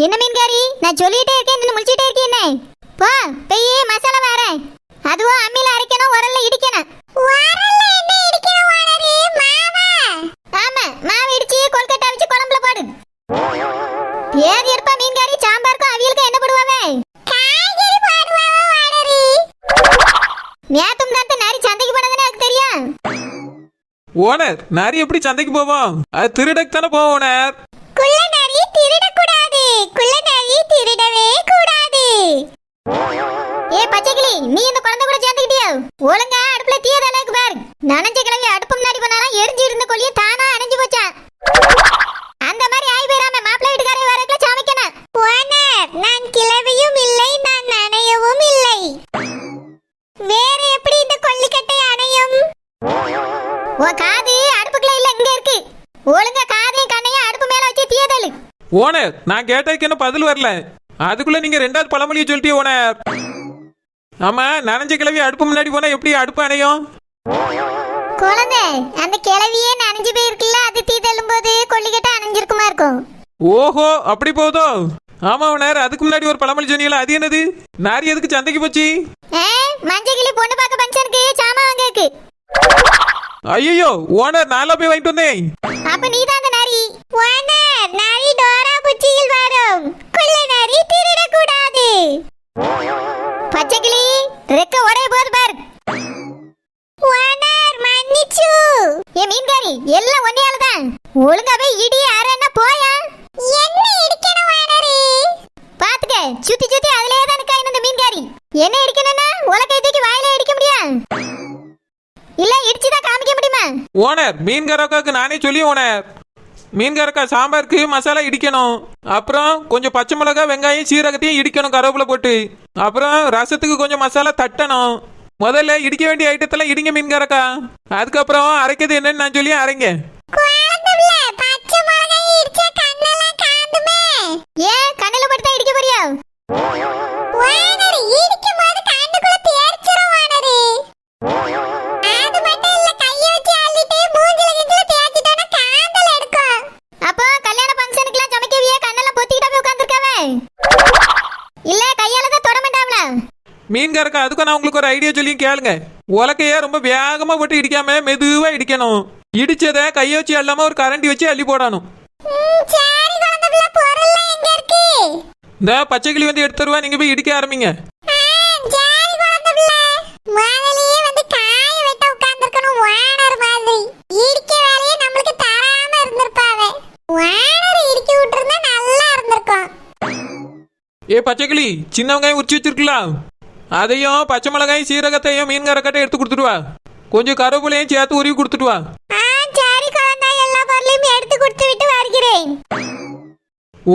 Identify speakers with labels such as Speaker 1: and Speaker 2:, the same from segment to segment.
Speaker 1: என்ன மீன்காரி, நான் சொல்லிட்டே இருக்கேன், நீ முழிச்சிட்டே இருக்கீங்க. போ பெய்யே மசாலா வேற. அதுவும் அம்மில அரைக்கணும், உரல்ல இடிக்கணும். உரல்ல என்ன இடிக்கணும் வாடரி? மாவா? ஆமா, மாவு இடிச்சி கொல்கட்டை வச்சு குழம்புல போடு. ஏது இருப்பா மீன்காரி, சாம்பாருக்கு அவியலுக்கு என்ன போடுவாவே? காய்கறி போடுவாவா வாடரி? நேத்தும் தான் நாரி சந்தைக்கு போனதுன்னு எனக்கு தெரியும்.
Speaker 2: ஓனர், நாரி எப்படி சந்தைக்கு போவோம்? அது திருடக்கு தானே போவோம் ஓனர்.
Speaker 1: குள்ள நாரி திருடக்கூடாது, குள்ள நாரி திருடவே கூடாது. ஏ பச்சைக்கிளி, நீ இந்த குழந்தை கூட சேர்ந்துக்கிட்டியோ? ஒழுங்கா அடுப்புல தீய தலைக்கு பாரு. நனைஞ்ச கிளவி அடுப்பு முன்னாடி போனாலும் எரிஞ்சு இருந்த கொள்ளிய தானா அணைஞ்சு போச்சா. அந்த மாதிரி ஆயி போயிடாம மாப்பிள்ளை வீட்டுக்காரே வரக்குள்ள சமைக்கணும். ஓனர், நான் கிளவியும் இல்லை, நான் நனையவும் இல்லை. வேற எப்படி இந்த கொள்ளிக்கட்டை அணையும்? உன் காது அடுப்புக்குள்ள இல்ல, இங்க இருக்கு. ஒழுங்கா காதையும் கண்ணையும் அடுப்பு மேல வச்சு தீய தள்ளு.
Speaker 2: ஓனர், நான் கேட்டதுக்கு என்ன பதில் வரல. அதுக்குள்ள நீங்க ரெண்டாவது பழமொழியை சொல்லிட்டீங்க ஓனர். ஆமா, நனைஞ்ச கிளவி அடுப்பு முன்னாடி போனா எப்படி அடுப்பு அணையும்?
Speaker 1: குழந்தை, அந்த கிளவியே நனைஞ்சு போயிருக்குல்ல, அது தீ தள்ளும் போது கொள்ளிக்கட்டை அணைஞ்சிருக்குமா இருக்கும்.
Speaker 2: ஓஹோ, அப்படி போதோ? ஆமா ஓனர், அதுக்கு முன்னாடி ஒரு பழமொழி சொன்னீங்களா, அது என்னது? நாரி எதுக்கு சந்தைக்கு போச்சு?
Speaker 1: மஞ்சள் கிளி பொண்ணு பார்க்க பங்கனுக்கு சாமான் வாங்க இருக்கு.
Speaker 2: ஐயோ ஓனர், நாளா போய் வாங்கிட்டு வந்தேன்.
Speaker 1: அப்ப நீதான் அந்த நாரி. ஓனர், நாரி டோரா புச்சியில் வரும். குள்ள நாரி திருட கூடாது. பச்சை கிளி ரெக்க ஒரே போது பாரு. ஓனர் மன்னிச்சு. ஏ மீன்காரி, எல்லாம் ஒன்னையால தான். ஒழுங்காவே இடி அரேன்னா போயா. என்ன இடிக்கணும் ஓனரே? பாத்துக்க, சுத்தி சுத்தி அதிலே தான் இருக்கா இந்த மீன்காரி. என்ன இடிக்கணும்னா உலக்கை தூக்கி வாயிலே இடிக்க முடியும், இல்ல இடிச்சுதான் காமிக்க முடியுமா?
Speaker 2: ஓனர், மீன்காரக்காக்கு நானே சொல்லி ஓனர். மீன்காரக்கா சாம்பாருக்கு மசாலா இடிக்கணும், அப்புறம் கொஞ்சம் பச்சை மிளகா வெங்காயம் சீரகத்தையும் இடிக்கணும் கருவேப்பிலை போட்டு, அப்புறம் ரசத்துக்கு கொஞ்சம் மசாலா தட்டணும். முதல்ல இடிக்க வேண்டிய ஐட்டத்தெல்லாம் இடிங்க மீன்காரக்கா, அதுக்கப்புறம் அரைக்கிறது என்னன்னு நான் சொல்லி அரைங்க.
Speaker 1: ஏன் கண்ணுல மட்டும் இடிக்க போறியா?
Speaker 2: மீன்காரக்கா, அதுக்கும் நான் உங்களுக்கு ஒரு ஐடியா சொல்லி கேளுங்க. உலக்கைய ரொம்ப வேகமா போட்டு இடிக்காம மெதுவா இடிக்கணும். இடிச்சதை கையை வச்சு அல்லாம ஒரு கரண்டி வச்சு அள்ளி போடணும். இந்த பச்சை கிளி வந்து எடுத்து தருவா, நீங்க போய் இடிக்க ஆரம்பிங்க. ஏ பச்சை கிளி, சின்ன வெங்காயம் உரிச்சு வச்சிருக்கலாம், அதையும் பச்சை மிளகாயும் சீரகத்தையும் மீன்காரக்கிட்ட எடுத்து கொடுத்துட்டு வா. கொஞ்சம் கருவேப்பிலையும் சேர்த்து உருவி கொடுத்துட்டு வா.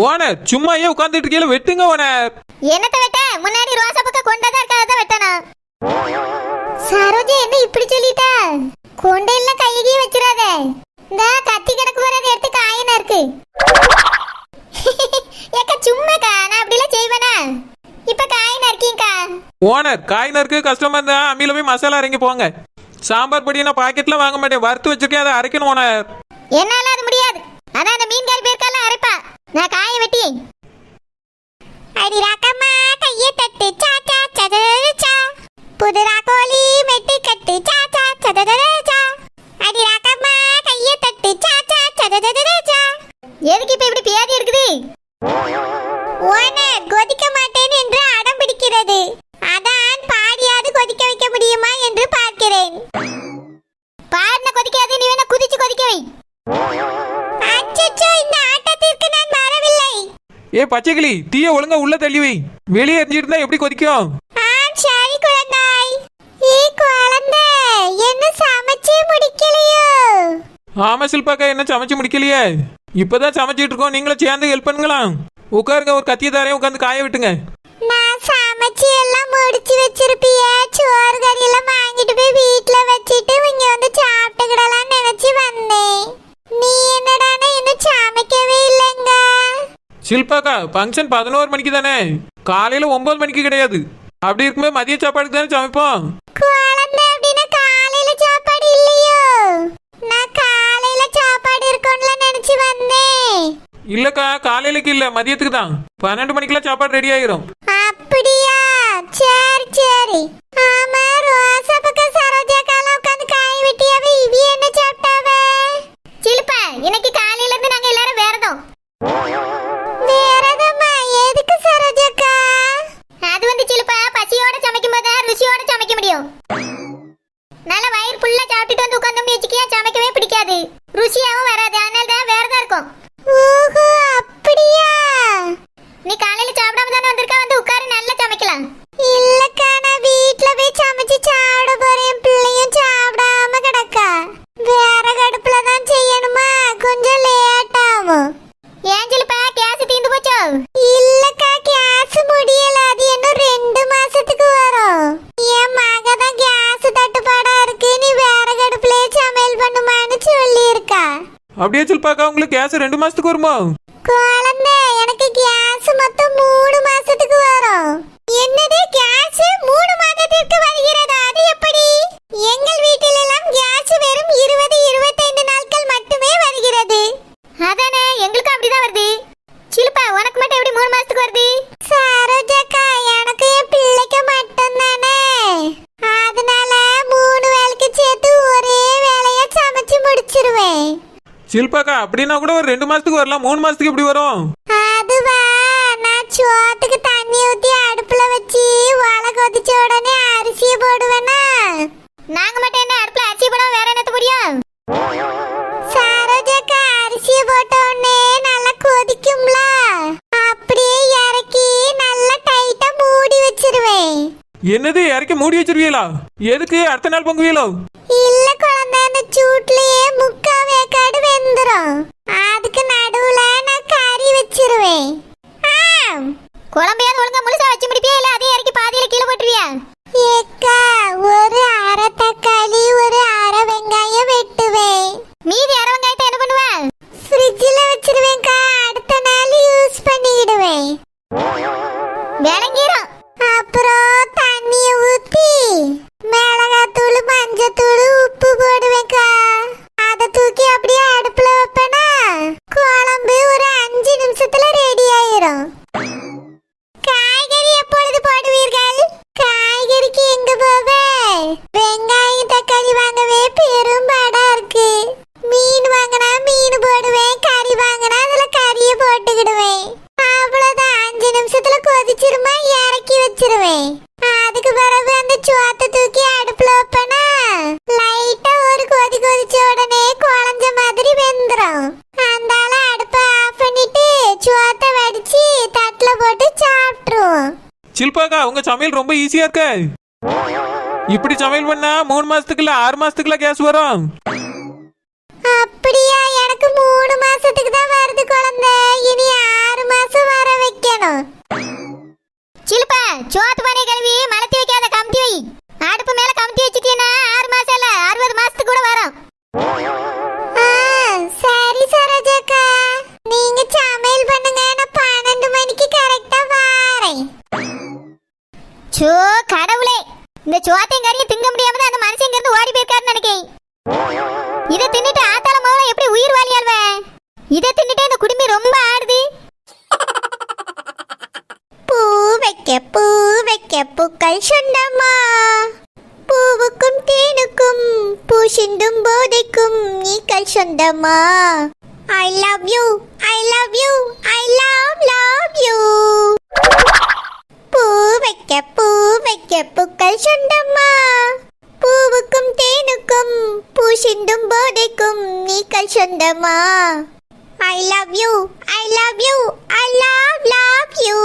Speaker 2: ஓனர், சும்மா ஏன் உட்கார்ந்துட்டு இருக்கீங்க, வெட்டுங்க ஓனர்.
Speaker 1: என்னத்த வெட்ட? முன்னாடி ரோசா பக்கம் கொண்டதா இருக்காத வெட்டனா? சரோஜா என்ன இப்படி சொல்லிட்டா? கொண்டையில கையகி வச்சிராத. இந்த கத்தி கிடக்கு வரத எடுத்து காயினா இருக்கு. ஏக்க சும்மாக்கா, நான் அப்படிலாம் செய்வேனா? இப்ப காயினா இருக்கீங்கக்கா.
Speaker 2: ஓனர், காய் நறுக்கு கஷ்டமா இருந்தா அம்மியில போய் மசாலா அரைங்க போங்க. சாம்பார் பொடி நான் பாக்கெட்ல வாங்க மாட்டேன், வறுத்து வச்சிருக்கேன், அதை அரைக்கணும் ஓனர்.
Speaker 1: என்னால அது முடியாது. அதான் அந்த மீன்காரி பேர்க்கால அரைப்பா, நான் காய வெட்டி. அடி ராக்கம்மா கையை தட்டு சாச்சா சதச்சா, புது ராக்கோலி மெட்டி கட்டு சாச்சா சதச்சா. அடி ராக்கம்மா கையை தட்டு சாச்சா சதச்சா. எதுக்கு இப்ப இப்படி பியாதி இருக்குது? ஓனர், கொதிக்க மாட்டேன் என்று அடம் பிடிக்கிறது, அதான் பாடியாவது கொதிக்க வைக்க முடியுமா என்று பார்க்கிறேன். பாடின கொதிக்காது, நீ வேணா குதிச்சு கொதிக்க வை. அச்சச்சோ, இந்த ஆட்டத்திற்கு நான் வரவில்லை.
Speaker 2: ஏ பச்சை கிளி, தீய ஒழுங்கா உள்ள தள்ளி வை, வெளியே எரிஞ்சிட்டு இருந்தா எப்படி கொதிக்கும்?
Speaker 1: சரி குழந்தாய். ஏ குழந்தை, என்ன சமைச்சு முடிக்கலையோ?
Speaker 2: ஆமா சில்பாக்கா, என்ன சமைச்சு முடிக்கலையே, இப்பதான் சமைச்சிட்டு இருக்கோம், நீங்களும் சேர்ந்து ஹெல்ப் பண்ணுங்களா. உட்காருங்க, ஒரு கத்திய தாரையும் உட்காந்து காய விட்டுங்க.
Speaker 1: நான் சமைச்சு எல்லாம் முடிச்சு வச்சிருப்பிய, சோறு கறி எல்லாம் வாங்கிட்டு போய் வீட்டுல வச்சிட்டு இங்க வந்து சாப்பிட்டுக்கிடலாம் நினைச்சு வந்தேன். நீ என்னடானா இன்னும் சமைக்கவே இல்லைங்க.
Speaker 2: சில்பாக்கா, ஃபங்க்ஷன் 11 மணிக்கு தானே, காலையில 9 மணிக்கு கிடையாது. அப்படி இருக்கும்போது மதிய சாப்பாடுக்கு தானே சமைப்போம்.
Speaker 1: குழந்தை அப்படின்னா காலையில சாப்பாடு இல்லையோ? நான் காலையில சாப்பாடு இருக்கும்ல நினைச்சு வந்தேன்.
Speaker 2: இல்லக்கா காலையிலக்கு இல்ல மதியத்துக்கு தான் 12 மணிக்கெல்லாம் சாப்பாடு ரெடி ஆயிரும்.
Speaker 1: அப்படியா? சரி சரி. ஆமா, ரோசா பக்கம் சரோஜா காலம் உட்காந்து காய் வெட்டியாவே இவி என்ன சாப்பிட்டாவ? சிலுப்பா, இன்னைக்கு காலையில இருந்து நாங்க எல்லாரும் வேறதோம். வேறதம்மா? எதுக்கு சரோஜாக்கா? அது வந்து சிலுப்பா, பசியோட சமைக்கும் போது ருசியோட சமைக்க முடியும். நல்ல வயிறு ஃபுல்லா சாப்பிட்டுட்டு வந்து உட்கார்ந்தோம்னு வச்சுக்கியா சமைக்கவே பிடிக்காது, ருசியாவும் வராது. அதனால தான் வேறதா இருக்கும். ஓஹோ, அப்படியா? நீ காலையில சாப்பிடாம தானே வந்திருக்கா, வந்து உட்காரு, நல்லா சமைக்கலாம். இல்லக்கா, நான் வீட்ல போய் சமைச்சு சாப்பிட போறேன். பிள்ளையும் சாப்பிடாம கிடக்கா. வேற கடுப்புல தான் செய்யணுமா, கொஞ்சம் லேட் ஆகும். ஏஞ்சலுப்பா, கேஸ் தீந்து போச்சோ? இல்லக்கா, கேஸ் முடியல. அது இன்னும் 2 மாசத்துக்கு வரும். என் மக தான் கேஸ் தட்டுப்பாடா இருக்கு, நீ வேற கடுப்புல சமையல் பண்ணுமான்னு சொல்லி இருக்கா.
Speaker 2: அப்படியே சில்பாக்கா, உங்களுக்கு கேஸ் 2 மாசத்துக்கு வருமா?
Speaker 1: குழந்தை, எனக்கு கேஸ் மொத்தம் 3 மாசத்துக்கு வரும். என்னது, கேஸ் 3 மாதத்திற்கு வருகிறதா? அது எப்படி? எங்கள் வீட்டில் எல்லாம் கேஸ் வெறும் 20-25 நாட்கள் மட்டுமே வருகிறது. அதானே, எங்களுக்கு அப்படிதான் வருது. சிலுப்பா, உனக்கு மட்டும் எப்படி 3 மாசத்துக்கு வருது? சரோஜாக்கா, எனக்கு என் பிள்ளைக்கு மட்டும் தானே, அதனால 3 வேளைக்கு சேர்த்து ஒரே வேலையா சமைச்சு முடிச்சிருவேன்.
Speaker 2: சில்பாக்கா, அப்படின்னா கூட ஒரு 2 மாசத்துக்கு வரலாம். 3 மாசத்துக்கு எப்படி வரும்?
Speaker 1: அதுவா, நான் சோத்துக்கு தண்ணி ஊத்தி அடுப்புல வச்சு வாழை கொதிச்ச உடனே அரிசியை போடுவேனா. நாங்க மட்டும் என்ன அடுப்புல அரிசி போடாம வேற என்னத்த முடியும்? சரோஜாக்கா, அரிசியை போட்ட உடனே நல்லா கொதிக்கும்ல, அப்படியே இறக்கி நல்லா டைட்டா மூடி வச்சிருவேன்.
Speaker 2: என்னது, இறக்கி மூடி வச்சிருவீங்களா? எதுக்கு, அடுத்த நாள் பொங்குவீங்களோ?
Speaker 1: இல்ல குழந்தை, அந்த சூட்லயே முக்கா வேக்காடு வெந்துரும். அதுக்கு நடுவுல நான் கறி வச்சிருவேன். குழம்பையாவது ஒழுங்கா முழுசா வச்சு முடிப்பியா, இல்ல அதையும் இறக்கி பாதியில கீழே போட்டுருவியா? ஏக்கா, ஒரு அரை தக்காளி ஒரு அரை வெங்காயம் வெட்டுவேன். மீதி அரை வெங்காயத்தை என்ன பண்ணுவேன்? ஃப்ரிட்ஜ்ல வச்சிருவேன்க்கா, அடுத்த நாள் யூஸ் பண்ணிடுவேன். விளங்கிரும். அப்புறம் தண்ணிய ஊத்தி மிளகாத்தூள், மஞ்சத்தூள், உப்பு போடுவேன்க்கா. அதை தூக்கி அப்படியே அடுப்புல வைப்பேனா, குழம்பு ஒரு 5 நிமிஷத்துல ரெடி ஆயிரும். காய்கறி எப்பொழுது போடுவீர்கள்? காய்கறிக்கு எங்க போவே? வெங்காயம் தக்காளி வாங்கவே பெரும்பாடா இருக்கு. மீன் வாங்கினா மீன் போடுவேன், கறி வாங்கினா அதுல கறியை போட்டுக்கிடுவேன். அவ்வளவுதான், 5 நிமிஷத்துல கொதிச்சிருமா, இறக்கி வச்சிருவேன். அதுக்கு பிறகு அந்த சோத்தை தூக்கி அடுப்புல வைப்பேனா, லைட்டா ஒரு கொதி கொதிச்ச உடனே குழஞ்ச மாதிரி வெந்துரும். அந்தால அடுப்பை ஆஃப் பண்ணிட்டு சோத்தை வடிச்சு தட்டுல போட்டு சாப்பிட்டுருவோம்.
Speaker 2: சில்பாக்கா, உங்க சமையல் ரொம்ப ஈஸியா இருக்க. இப்படி சமையல் பண்ணா 3 மாசத்துக்குள்ள 6 மாசத்துக்குள்ள கேஸ் வரும்.
Speaker 1: அப்படியா? எனக்கு 3 மாசத்துக்கு தான் வருது குழந்தை, இனி 6 மாசம் வர வைக்கணும். சிலுப்பா, சோத்து பானை கழுவி மலத்தி வைக்காத, கமுத்தி வை. அடுப்பு மேல கமுத்தி வச்சிட்டீனா 6 மாசம் இல்ல 60 மாசத்துக்கு கூட வரும். சரி சரோஜாக்கா, நீங்க சமையல் பண்ணுங்க, நான் 12 மணிக்கு கரெக்டா வரேன். சோ கடவுளே, இந்த சோத்தையும் கறியும் திங்க முடியாம தான் அந்த மனுஷன் இங்க இருந்து ஓடி போயிருக்காருன்னு நினைக்கிறேன். இதை தின்னுட்டு ஆத்தால முதல்ல எப்படி உயிர் வாழியாள்வே? இதை தின்னுட்டு இந்த குடுமி ரொம்ப ஆடுது. பூ வைக்க பூக்கள் சொந்தமா, பூவுக்கும் தேனுக்கும் பூசிந்தும் போதைக்கும் நீக்கள் சொந்தமா. I love you, I love you, I love you. பூ வைக்க பூக்கள் சொந்தமா, பூவுக்கும் தேனுக்கும் பூசிந்தும் போதைக்கும் நீக்கள் சொந்தமா. I love you, I love you, I love you.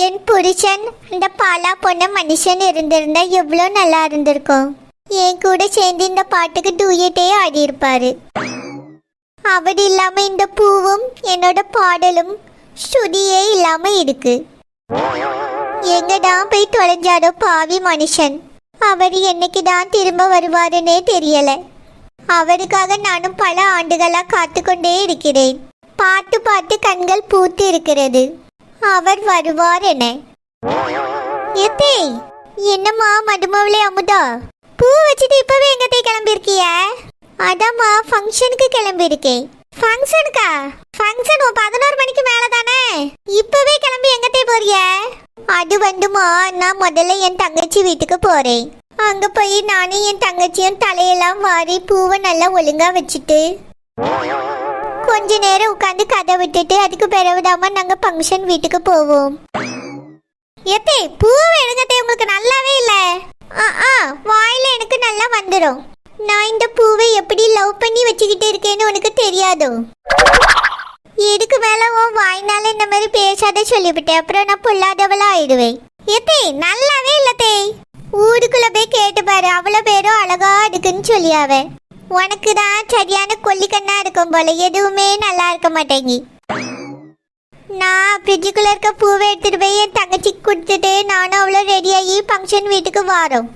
Speaker 1: என் புருஷன் அந்த பாலா போன மனுஷன் இருந்திருந்தா எவ்வளோ நல்லா இருந்திருக்கும். என் கூட சேர்ந்து இந்த பாட்டுக்கு டூயட்டே ஆடி இருப்பாரு. அவர் இல்லாம இந்த பூவும் என்னோட பாடலும் ஸ்ருதியே இல்லாம இருக்கு. எங்கதான் போய் தொலைஞ்சாடோ பாவி மனுஷன். அவர் என்னைக்கு தான் திரும்ப வருவாருன்னே தெரியல. அவருக்காக நானும் பல ஆண்டுகளா காத்து கொண்டே இருக்கிறேன். பார்த்து பார்த்து கண்கள் பூத்து இருக்கிறது. அவர் வருவார் என. எத்தே, என்னம்மா மடுமவளே அமுதா, பூ வச்சுட்டு இப்பவே எங்கத்தே கிளம்பிருக்கிய? அதாம்மா ஃபங்க்ஷனுக்கு கிளம்பி இருக்கேன். ஃபங்க்ஷனுக்கா? ஃபங்க்ஷன் 11 மணிக்கு மேல தானே? இப்பவே கிளம்பி எங்கத்தே போறிய? அது வந்துமா, நான் முதல்ல என் தங்கச்சி வீட்டுக்கு போறேன். அங்க போய் நானும் என் தங்கச்சியும் தலையெல்லாம் வாரி பூவை நல்லா ஒழுங்கா வச்சுட்டு கொஞ்ச நேரம் உட்காந்து கதை விட்டுட்டு அதுக்கு பிறகுதாமா நாங்க ஃபங்க்ஷன் வீட்டுக்கு போவோம். எத்தே பூவை எடுங்கத்தே, உங்களுக்கு நல்லாவே இல்ல. வாயில எனக்கு நல்லா வந்துடும். நான் இந்த பூவை எப்படி லவ் பண்ணி வச்சுக்கிட்டு இருக்கேன்னு உனக்கு தெரியாதோ? இதுக்கு மேல உன் வாய்னால இந்த மாதிரி பேசாத சொல்லிவிட்டேன். அப்புறம் நான் பொல்லாதவளா ஆயிடுவேன். எத்தே நல்லாவே இல்லத்தே. ஊருக்குள்ள போய் கேட்டு பாரு, அவ்வளோ பேரும் அழகா இருக்குன்னு சொல்லியாவ. உனக்கு தான் சரியான கொல்லிக்கண்ணா இருக்கும் போல, எதுவுமே நல்லா இருக்க மாட்டேங்கி. நான் ஃப்ரிட்ஜுக்குள்ள இருக்க பூவை எடுத்துட்டு போய் என் தங்கச்சிக்கு கொடுத்துட்டு நானும் அவ்வளோ ரெடியாகி ஃபங்க்ஷன் வீட்டுக்கு வரோம்.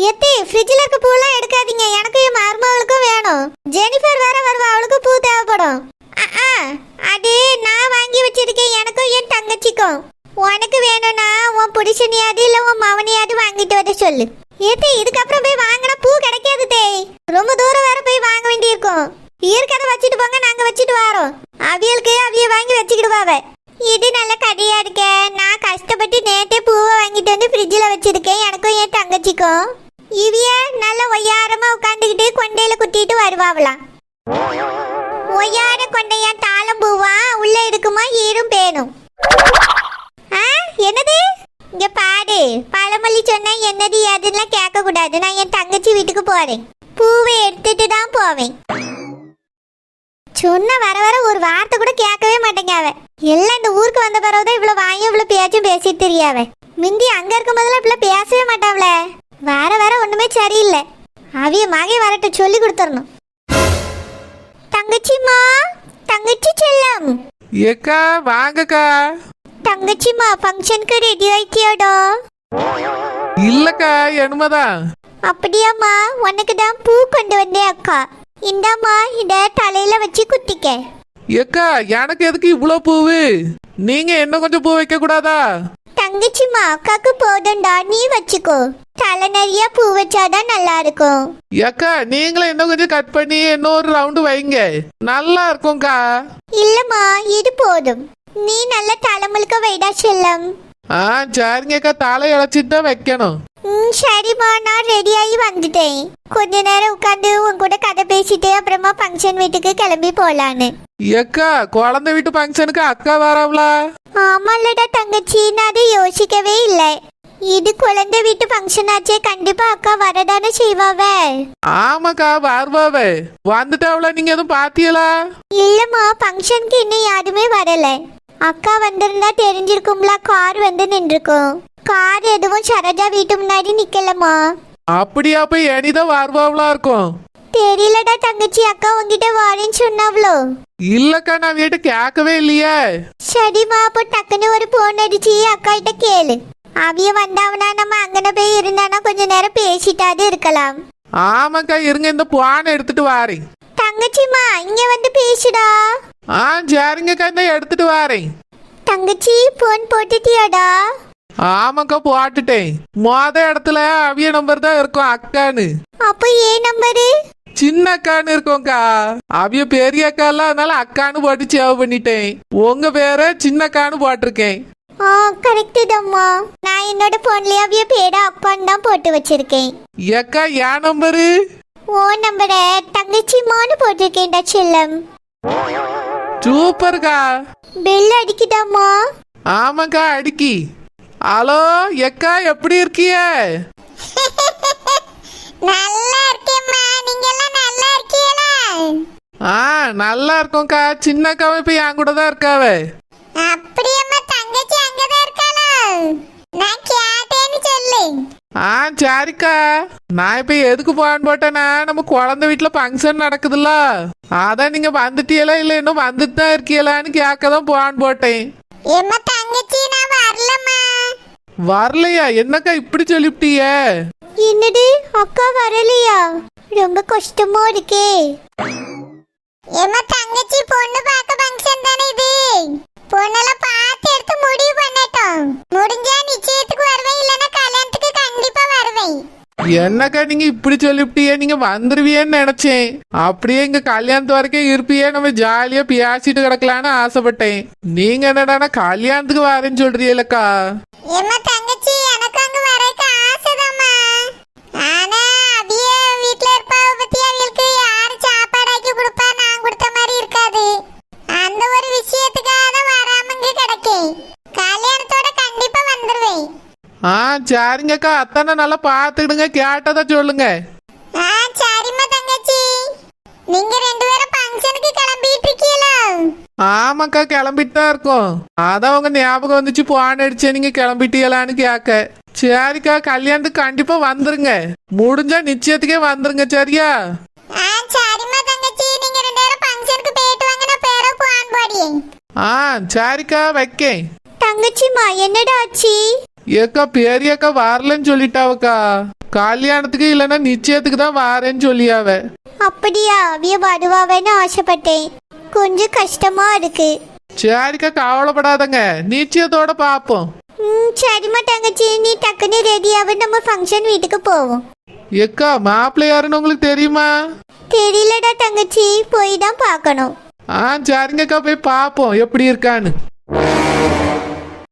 Speaker 1: எத்தே ஃப்ரிட்ஜில் இருக்க பூலாம் எடுக்காதீங்க, எனக்கும் என் மருமகளுக்கும் வேணும். ஜெனிஃபர் வேற வருவா, அவளுக்கு பூ தேவைப்படும். அது நான் வாங்கி வச்சிருக்கேன், எனக்கும் என் தங்கச்சிக்கும். உனக்கு வேணும்னா உன் புருஷனையாவது இல்லை உன் மவனையாவது வாங்கிட்டு வர சொல்லு. ஏத்தே இதுக்கப்புறம் போய் வாங்கினா பூ கிடைக்காது தே. ரொம்ப தூரம் வேற போய் வாங்க வேண்டியிருக்கும். இருக்கிறத வச்சுட்டு போங்க, நாங்க வச்சுட்டு வரோம். அவியலுக்கு அவிய வாங்கி வச்சுக்கிடுவாவ. இது நல்ல கதையா இருக்க. நான் கஷ்டப்பட்டு நேற்றே பூவை வாங்கிட்டு வந்து ஃப்ரிட்ஜில் வச்சிருக்கேன், எனக்கும் என் தங்கச்சிக்கும். இவிய நல்ல ஒய்யாரமா உட்காந்துக்கிட்டு கொண்டையில குத்திட்டு வருவாங்களாம். ஒய்யார கொண்டையா தாளம் பூவா உள்ள இருக்குமா ஈரும் பேணும். என்னது இங்க பாடு, பழமொழி சொன்னா என்னது அதெல்லாம் கேட்க கூடாது. நான் என் தங்கச்சி வீட்டுக்கு போறேன், பூவை எடுத்துட்டு தான் போவேன். சொன்ன வர வர ஒரு வார்த்தை கூட கேட்கவே மாட்டேங்க அவ. எல்லாம் இந்த ஊருக்கு வந்த பிறகுதான் இவ்வளவு வாயும் இவ்வளவு பேச்சும் பேசிட்டு தெரியாவ. மிந்தி அங்க இருக்கும் போதெல்லாம் இவ்வளவு பேசவே மாட்டாவல. வர வர ஒண்ணுமே சரியில்லை. அவிய மகை வரட்டு சொல்லி கொடுத்துடணும். தங்கச்சிமா, தங்கச்சி செல்லம்.
Speaker 2: ஏக்கா வாங்கக்கா.
Speaker 1: தங்கச்சிமா ஃபங்க்ஷனுக்கு ரெடி ஆயிட்டியாடா?
Speaker 2: இல்லக்கா என்னமாதான்.
Speaker 1: அப்படியாம்மா, உனக்கு தான் பூ கொண்டு வந்தேன் அக்கா. இந்தாம்மா, இத தலையில வச்சு குத்திக்க.
Speaker 2: ஏக்கா எனக்கு எதுக்கு இவ்வளோ பூவு? நீங்க என்ன கொஞ்சம் பூ வைக்க கூடாதா?
Speaker 1: தங்கச்சிமா அக்காக்கு போதும்டா, நீ வச்சுக்கோ. தலை நிறைய பூ வச்சாதான் நல்லா இருக்கும்.
Speaker 2: ஏக்கா நீங்களும் என்ன கொஞ்சம் கட் பண்ணி இன்னொரு ரவுண்டு வைங்க, நல்லா இருக்கும்க்கா.
Speaker 1: இல்லம்மா இது போதும், நீ நல்ல தலைமுழுக்க வைடா செல்லம்.
Speaker 2: சரிங்கக்கா, தலை இழைச்சிட்டு தான் வைக்கணும்.
Speaker 1: சரிம்மா, நான் ரெடி ஆகி வந்துட்டேன். கொஞ்ச நேரம் உட்காந்து உன் கூட கதை பேசிட்டு அப்புறமா ஃபங்க்ஷன் வீட்டுக்கு கிளம்பி போலான்னு.
Speaker 2: ஏக்கா குழந்தை வீட்டு ஃபங்க்ஷனுக்கு அக்கா வராவளா?
Speaker 1: ஆமால்லடா தங்கச்சி, நான் அதை யோசிக்கவே இல்லை. இது குழந்தை வீட்டு ஃபங்க்ஷன் ஆச்சே, கண்டிப்பா அக்கா வரதானே செய்வாவ.
Speaker 2: ஆமாக்கா வருவாவே. வந்துட்டாவளா? நீங்க எதுவும் பாத்தீங்களா?
Speaker 1: இல்லம்மா, ஃபங்க்ஷனுக்கு இன்னும் யாருமே வரல. அக்கா வந்திருந்தா தெரிஞ்சிருக்கும்ல, கார் வந்து நின்றுக்கும். கார் எதுவும் சரோஜா வீட்டு முன்னாடி நிக்கலம்மா.
Speaker 2: அப்படியா? போய் எனிதான் வருவாவளா இருக்கும்.
Speaker 1: தெரியலடா தங்கச்சி, அக்கா உங்ககிட்ட வரேன்னு சொன்னாவளோ?
Speaker 2: இல்லக்கா நான் வீட்டு கேட்கவே இல்லையே.
Speaker 1: சரிம்மா, அப்போ டக்குன்னு ஒரு போன் அடிச்சு அக்கா கிட்ட கேளு. அவிய வந்தாவனா நம்ம அங்கன போய் இருந்தானா கொஞ்ச நேரம் பேசிட்டாது இருக்கலாம்.
Speaker 2: ஆமாக்கா இருங்க, இந்த போனை எடுத்துட்டு வாரேன்.
Speaker 1: தங்கச்சிமா இங்க வந்து பேசுடா.
Speaker 2: சரிங்கக்கா, இந்த எடுத்துட்டு வாரேன்.
Speaker 1: தங்கச்சி போன் போட்டுட்டியாடா?
Speaker 2: ஆமாக்கா போட்டுட்டேன். மொத இடத்துல அவிய நம்பர் தான் இருக்கும் அக்கான்னு.
Speaker 1: அப்போ ஏன் நம்பரு?
Speaker 2: சின்ன அக்கான்னு இருக்கோங்கா. அவிய பெரிய அக்கா எல்லாம், அதனால அக்கான்னு போட்டு சேவ் பண்ணிட்டேன். உங்க பேரை சின்ன அக்கான்னு போட்டிருக்கேன்.
Speaker 1: கரெக்ட் தான்மா. நான் என்னோட போன்லயே அவிய பேரை அக்கான்னு தான் போட்டு வச்சிருக்கேன்.
Speaker 2: ஏக்கா என் நம்பரு?
Speaker 1: ஓ நம்பரை தங்கச்சிமான்னு போட்டிருக்கேன்டா செல்லம்.
Speaker 2: சூப்பர்க்கா.
Speaker 1: பெல் அடிக்குதாம்மா?
Speaker 2: ஆமாக்கா அடிக்கி. ஹலோ எக்கா, எப்படி இருக்கிய?
Speaker 1: நல்லா இருக்கேம்மா, நீங்க எல்லாம் நல்லா இருக்கீங்களா?
Speaker 2: நல்லா இருக்கோம்க்கா. சின்ன அக்காவும் இப்ப என் கூட தான் இருக்காவே.
Speaker 1: அப்படியேம்மா, தங்கச்சி அங்கதான் இருக்காளா? நான் கேட்டேன்னு சொல்லு.
Speaker 2: சரிக்கா. நான் இப்ப எதுக்கு போன்னு போட்டேன்னா, நம்ம குழந்தை வீட்டுல ஃபங்க்ஷன் நடக்குதுல்ல, அதான் நீங்க வந்துட்டீங்களா இல்ல இன்னும் வந்துட்டு தான் இருக்கீங்களான்னு கேட்கதான் போன்னு போட்டேன்.
Speaker 1: ஏம்மா தங்கச்சி, நான் வரலம்மா.
Speaker 2: வரலையா? என்னக்கா இப்படி சொல்லிவிட்டிய?
Speaker 1: என்னது அக்கா வரலையா? ரொம்ப கஷ்டமா இருக்கே. ஏம்மா தங்கச்சி, பொண்ணு பார்க்க ஃபங்க்ஷன் தானே இது. பொண்ணெல்லாம் பார்த்து எடுத்து முடிவு பண்ணட்டும். முடிஞ்சா நிச்சயத்துக்கு வருவேன், இல்லைன்னா கல்யாணத்துக்கு கண்டிப்பா வருவேன்.
Speaker 3: என்னக்கா நீங்க இப்படி சொல்லிவிட்டியே, நீங்க வந்துருவியேன்னு நினைச்சேன். அப்படியே இங்க கல்யாணத்து வரைக்கும் இருப்பியே, நம்ம ஜாலியா பேசிட்டு கிடக்கலான்னு ஆசைப்பட்டேன். நீங்க என்னடானா கல்யாணத்துக்கு வரேன்னு சொல்றீங்களக்கா?
Speaker 1: ஏம்மா தங்கச்சி, எனக்கு அங்க வரக்கு ஆசைதாம்மா. ஆனா அவிய வீட்ல இருப்பாவ பத்தி அவங்களுக்கு யாரு சாப்பாடு ஆக்கி கொடுப்பா, நான் கொடுத்த மாதிரி இருக்காது. அந்த ஒரு விஷயத்துக்காக தான் வராம இங்க கிடக்கேன். கல்யாணத்தோட கண்டிப்பா வந்துருவேன்.
Speaker 3: சரிங்கக்கா, அத்தானை நல்லா பாத்துக்கிடுங்க, கேட்டதா சொல்லுங்க.
Speaker 1: சரிம்மா தங்கச்சி. நீங்க ரெண்டு பேரும் ஃபங்க்ஷனுக்கு கிளம்பிட்டு இருக்கீங்களா?
Speaker 3: ஆமாக்கா, கிளம்பிட்டு தான் இருக்கோம். அதான் உங்க ஞாபகம் வந்துச்சு, போன் அடிச்சேன், நீங்க கிளம்பிட்டீங்களான்னு கேட்க. சரிக்கா, கல்யாணத்துக்கு கண்டிப்பா வந்துருங்க. முடிஞ்சா நிச்சயத்துக்கே வந்துருங்க, சரியா?
Speaker 1: சரிம்மா தங்கச்சி, நீங்க ரெண்டு பேரும் ஃபங்க்ஷனுக்கு போயிட்டு வாங்க, நான் பேர போன் போடியேன்.
Speaker 3: சரிக்கா, வைக்கேன்.
Speaker 1: தங்கச்சிமா, என்னடா ஆச்சு?
Speaker 3: ஏக்கா பெரியக்கா வரலன்னு சொல்லிட்டாவக்கா. கல்யாணத்துக்கு இல்லைன்னா நிச்சயத்துக்கு தான் வரேன்னு சொல்லியாவ.
Speaker 1: அப்படியா? அவிய வருவாவேன்னு ஆசைப்பட்டேன். கொஞ்சம் கஷ்டமா இருக்கு.
Speaker 3: சரிக்கா, கவலைப்படாதங்க, நிச்சயத்தோட பாப்போம்.
Speaker 1: சரிம்மா தங்கச்சி, நீ டக்குன்னு ரெடியாவே நம்ம ஃபங்க்ஷன் வீட்டுக்கு போவோம்.
Speaker 3: ஏக்கா மாப்பிள்ளை யாருன்னு உங்களுக்கு தெரியுமா?
Speaker 1: தெரியலடா தங்கச்சி, போய் தான் பார்க்கணும்.
Speaker 3: சரிங்கக்கா, போய் பாப்போம் எப்படி இருக்கான்னு.